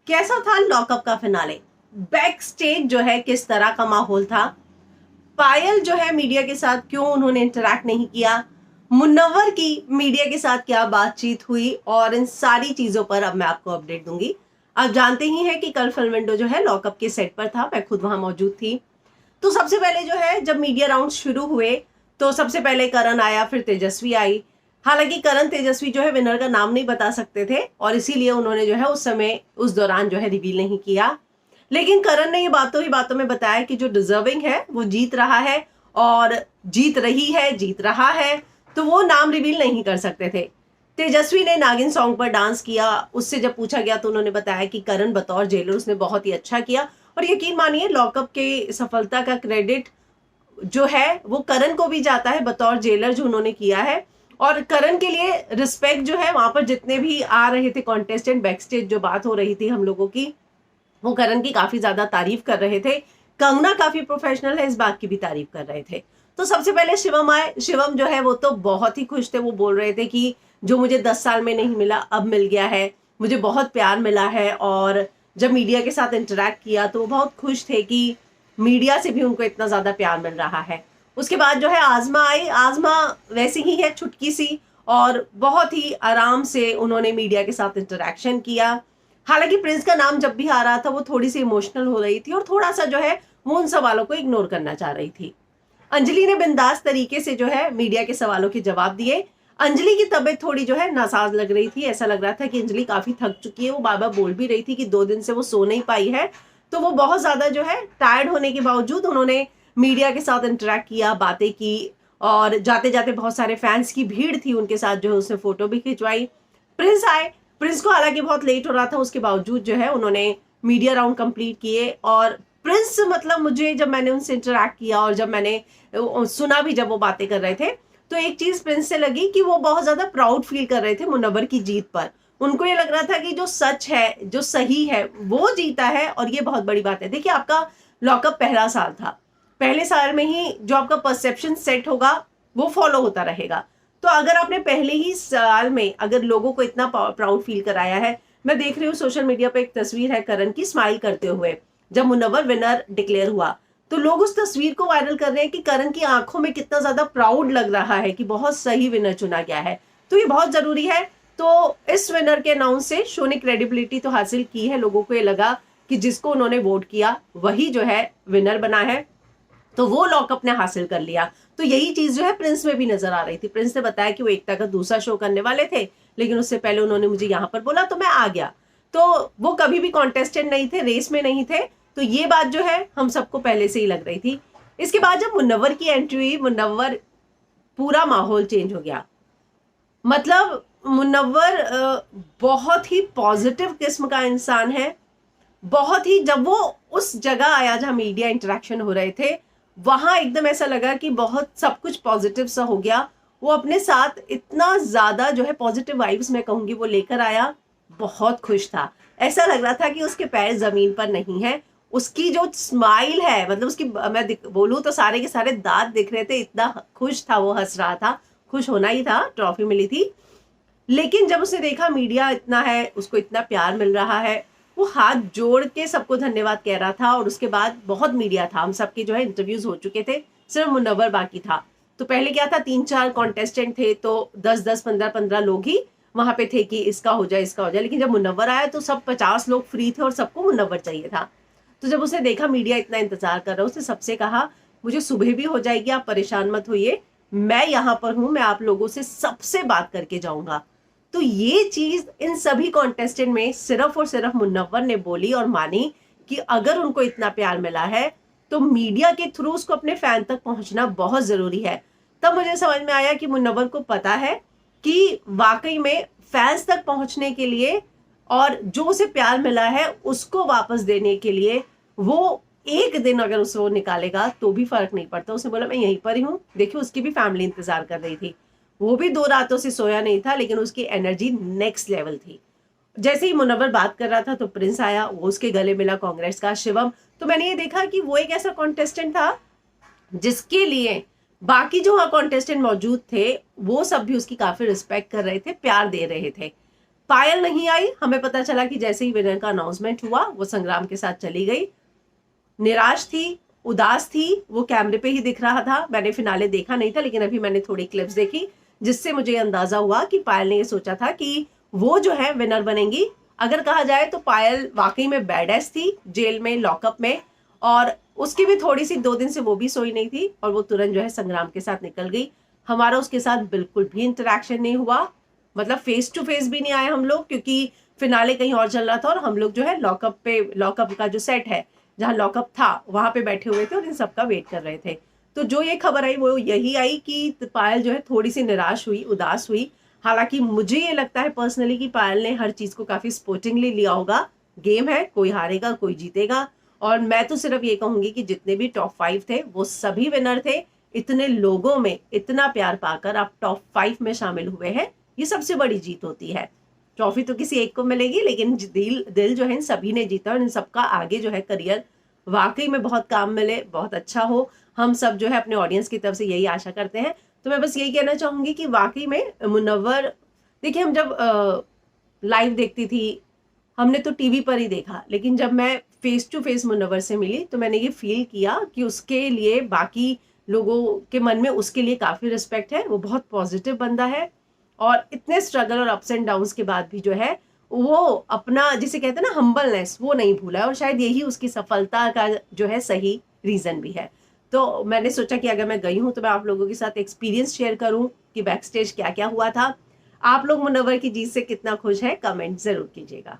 कैसा था लॉकअप का फिनाले, बैक स्टेज जो है किस तरह का माहौल था, पायल जो है मीडिया के साथ क्यों उन्होंने इंटरैक्ट नहीं किया, मुन्नवर की मीडिया के साथ क्या बातचीत हुई, और इन सारी चीजों पर अब मैं आपको अपडेट दूंगी। आप जानते ही हैं कि कल फिल्म विंडो जो है लॉकअप के सेट पर था, मैं खुद वहां मौजूद थी। तो सबसे पहले जो है जब मीडिया राउंड शुरू हुए तो सबसे पहले करण आया, फिर तेजस्वी आई। हालांकि करण तेजस्वी जो है विनर का नाम नहीं बता सकते थे और इसीलिए उन्होंने जो है उस समय उस दौरान जो है रिवील नहीं किया। लेकिन करण ने ये बातों ही बातों में बताया कि जो डिजर्विंग है वो जीत रहा है और जीत रही है, जीत रहा है, तो वो नाम रिवील नहीं कर सकते थे। तेजस्वी ने नागिन सॉन्ग पर डांस किया, उससे जब पूछा गया तो उन्होंने बताया कि करण बतौर जेलर उसने बहुत ही अच्छा किया। और यकीन मानिए लॉकअप के सफलता का क्रेडिट जो है वो करण को भी जाता है बतौर जेलर जो उन्होंने किया है। और करण के लिए रिस्पेक्ट जो है वहां पर जितने भी आ रहे थे कॉन्टेस्टेंट, बैक स्टेज जो बात हो रही थी हम लोगों की, वो करण की काफी ज्यादा तारीफ कर रहे थे। कंगना काफी प्रोफेशनल है, इस बात की भी तारीफ कर रहे थे। तो सबसे पहले शिवम आए। शिवम जो है वो तो बहुत ही खुश थे, वो बोल रहे थे कि जो मुझे 10 साल में नहीं मिला अब मिल गया है, मुझे बहुत प्यार मिला है। और जब मीडिया के साथ इंटरेक्ट किया तो वो बहुत खुश थे कि मीडिया से भी उनको इतना ज्यादा प्यार मिल रहा है। उसके बाद जो है आजमा आई। आजमा वैसी ही है, छुटकी सी, और बहुत ही आराम से उन्होंने मीडिया के साथ इंटरेक्शन किया। हालांकि प्रिंस का नाम जब भी आ रहा था वो थोड़ी सी इमोशनल हो रही थी और थोड़ा सा जो है वो उन सवालों को इग्नोर करना चाह रही थी। अंजलि ने बिंदास तरीके से जो है मीडिया के सवालों के जवाब दिए। अंजलि की तबीयत थोड़ी जो है नासाज लग रही थी, ऐसा लग रहा था कि अंजलि काफी थक चुकी है। वो बार बार बोल भी रही थी कि 2 दिन से वो सो नहीं पाई है, तो वो बहुत ज्यादा जो है टायर्ड होने के बावजूद उन्होंने मीडिया के साथ इंटरेक्ट किया, बातें की, और जाते जाते बहुत सारे फैंस की भीड़ थी उनके साथ जो है उसने फोटो भी खिंचवाई। प्रिंस आए। प्रिंस को हालांकि बहुत लेट हो रहा था, उसके बावजूद जो है उन्होंने मीडिया राउंड कंप्लीट किए। और प्रिंस मतलब मुझे जब मैंने उनसे इंटरेक्ट किया और जब मैंने सुना भी जब वो बातें कर रहे थे, तो एक चीज प्रिंस से लगी कि वो बहुत ज्यादा प्राउड फील कर रहे थे मुनव्वर की जीत पर। उनको ये लग रहा था कि जो सच है, जो सही है, वो जीता है और ये बहुत बड़ी बात है। देखिए आपका लॉकअप पहला साल था, पहले साल में ही जो आपका परसेप्शन सेट होगा वो फॉलो होता रहेगा। तो अगर आपने पहले ही साल में अगर लोगों को इतना प्राउड फील कराया है, मैं देख रही हूँ सोशल मीडिया पे एक तस्वीर है करण की स्माइल करते हुए जब मुनव्वर विनर डिक्लेयर हुआ, तो लोग उस तस्वीर को वायरल कर रहे हैं कि करण की आंखों में कितना ज्यादा प्राउड लग रहा है कि बहुत सही विनर चुना गया है। तो ये बहुत जरूरी है। तो इस विनर के अनाउंस से शो ने क्रेडिबिलिटी तो हासिल की है, लोगों को ये लगा कि जिसको उन्होंने वोट किया वही जो है विनर बना है, तो वो लॉकअप ने हासिल कर लिया। तो यही चीज जो है प्रिंस में भी नजर आ रही थी। प्रिंस ने बताया कि वो एकता का दूसरा शो करने वाले थे, लेकिन उससे पहले उन्होंने मुझे यहाँ पर बोला तो मैं आ गया। तो वो कभी भी कॉन्टेस्टेंट नहीं थे, रेस में नहीं थे। तो ये बात जो है हम सबको पहले से ही लग रही थी। इसके बाद जब मुनव्वर की एंट्री हुई, मुनव्वर, पूरा माहौल चेंज हो गया। मतलब मुनव्वर बहुत ही पॉजिटिव किस्म का इंसान है। बहुत ही, जब वो उस जगह आया जहां मीडिया इंटरेक्शन हो रहे थे, वहां एकदम ऐसा लगा कि बहुत सब कुछ पॉजिटिव सा हो गया। वो अपने साथ इतना ज्यादा जो है पॉजिटिव वाइब्स मैं कहूंगी वो लेकर आया, बहुत खुश था। ऐसा लग रहा था कि उसके पैर जमीन पर नहीं है। उसकी जो स्माइल है, मतलब उसकी, मैं बोलूं तो सारे के सारे दांत दिख रहे थे, इतना खुश था वो, हंस रहा था। खुश होना ही था, ट्रॉफी मिली थी। लेकिन जब उसने देखा मीडिया इतना है, उसको इतना प्यार मिल रहा है, वो हाथ जोड़ के सबको धन्यवाद कह रहा था। और उसके बाद बहुत मीडिया था, हम सबके जो है इंटरव्यूज हो चुके थे, सिर्फ मुनव्वर बाकी था। तो पहले क्या था, 3-4 कॉन्टेस्टेंट थे तो 10-10, 15-15 लोग ही वहां पे थे कि इसका हो जाए, इसका हो जाए। लेकिन जब मुनव्वर आया तो सब 50 लोग फ्री थे और सबको मुनव्वर चाहिए था। तो जब उसने देखा मीडिया इतना इंतजार कर रहा है, उसने सबसे कहा मुझे सुबह भी हो जाएगी, आप परेशान मत होइए, मैं यहां पर हूं, मैं आप लोगों से सबसे बात करके जाऊंगा। तो ये चीज इन सभी कॉन्टेस्टेंट में सिर्फ और सिर्फ मुनव्वर ने बोली और मानी कि अगर उनको इतना प्यार मिला है तो मीडिया के थ्रू उसको अपने फैन तक पहुंचना बहुत जरूरी है। तब मुझे समझ में आया कि मुनव्वर को पता है कि वाकई में फैंस तक पहुंचने के लिए और जो उसे प्यार मिला है उसको वापस देने के लिए वो एक दिन अगर उसे वो निकालेगा तो भी फर्क नहीं पड़ता। उसने बोला मैं यहीं पर ही हूँ। देखिए उसकी भी फैमिली इंतजार कर रही थी, वो भी 2 रातों से सोया नहीं था, लेकिन उसकी एनर्जी नेक्स्ट लेवल थी। जैसे ही मुनव्वर बात कर रहा था तो प्रिंस आया, वो उसके गले मिला, कांग्रेस का शिवम। तो मैंने ये देखा कि वो एक ऐसा कॉन्टेस्टेंट था जिसके लिए बाकी जो वहां कॉन्टेस्टेंट मौजूद थे वो सब भी उसकी काफी रिस्पेक्ट कर रहे थे, प्यार दे रहे थे। पायल नहीं आई। हमें पता चला कि जैसे ही विनर का अनाउंसमेंट हुआ वो संग्राम के साथ चली गई। निराश थी, उदास थी, वो कैमरे पे ही दिख रहा था। मैंने फिनाले देखा नहीं था, लेकिन अभी मैंने थोड़ी क्लिप्स देखी जिससे मुझे अंदाजा हुआ कि पायल ने ये सोचा था कि वो जो है विनर बनेंगी। अगर कहा जाए तो पायल वाकई में बैडएस थी जेल में, लॉकअप में, और उसकी भी थोड़ी सी 2 दिन से वो भी सोई नहीं थी और वो तुरंत जो है संग्राम के साथ निकल गई। हमारा उसके साथ बिल्कुल भी इंटरेक्शन नहीं हुआ, मतलब फेस टू फेस भी नहीं आए हम लोग, क्योंकि फिनाले कहीं और चल रहा था और हम लोग जो है लॉकअप का जो सेट है जहाँ लॉकअप था वहां पे बैठे हुए थे और इन सबका वेट कर रहे थे। तो जो ये खबर आई वो यही आई कि पायल जो है थोड़ी सी निराश हुई, उदास हुई। हालांकि मुझे ये लगता है पर्सनली कि पायल ने हर चीज को काफी स्पोर्टिंगली लिया होगा। गेम है, कोई हारेगा कोई जीतेगा। और मैं तो सिर्फ ये कहूंगी कि जितने भी टॉप 5 थे वो सभी विनर थे। इतने लोगों में इतना प्यार पाकर आप टॉप 5 में शामिल हुए हैं, ये सबसे बड़ी जीत होती है। ट्रॉफी तो किसी एक को मिलेगी, लेकिन दिल जो है इन सभी ने जीता और इन सबका आगे जो है करियर वाकई में बहुत काम मिले, बहुत अच्छा हो। हम सब जो है अपने ऑडियंस की तरफ से यही आशा करते हैं। तो मैं बस यही कहना चाहूंगी कि वाकई में मुनव्वर, देखिए हम जब लाइव देखती थी, हमने तो टीवी पर ही देखा, लेकिन जब मैं फेस टू फेस मुनव्वर से मिली तो मैंने ये फील किया कि उसके लिए बाकी लोगों के मन में उसके लिए काफी रिस्पेक्ट है। वो बहुत पॉजिटिव बंदा है और इतने स्ट्रगल और अप्स एंड डाउन्स के बाद भी जो है वो अपना, जिसे कहते हैं ना, हम्बलनेस, वो नहीं भूला है। और शायद यही उसकी सफलता का जो है सही रीजन भी है। तो मैंने सोचा कि अगर मैं गई हूं तो मैं आप लोगों के साथ एक्सपीरियंस शेयर करूं कि बैक स्टेज क्या क्या हुआ था। आप लोग मुनव्वर की जीत से कितना खुश है, कमेंट जरूर कीजिएगा।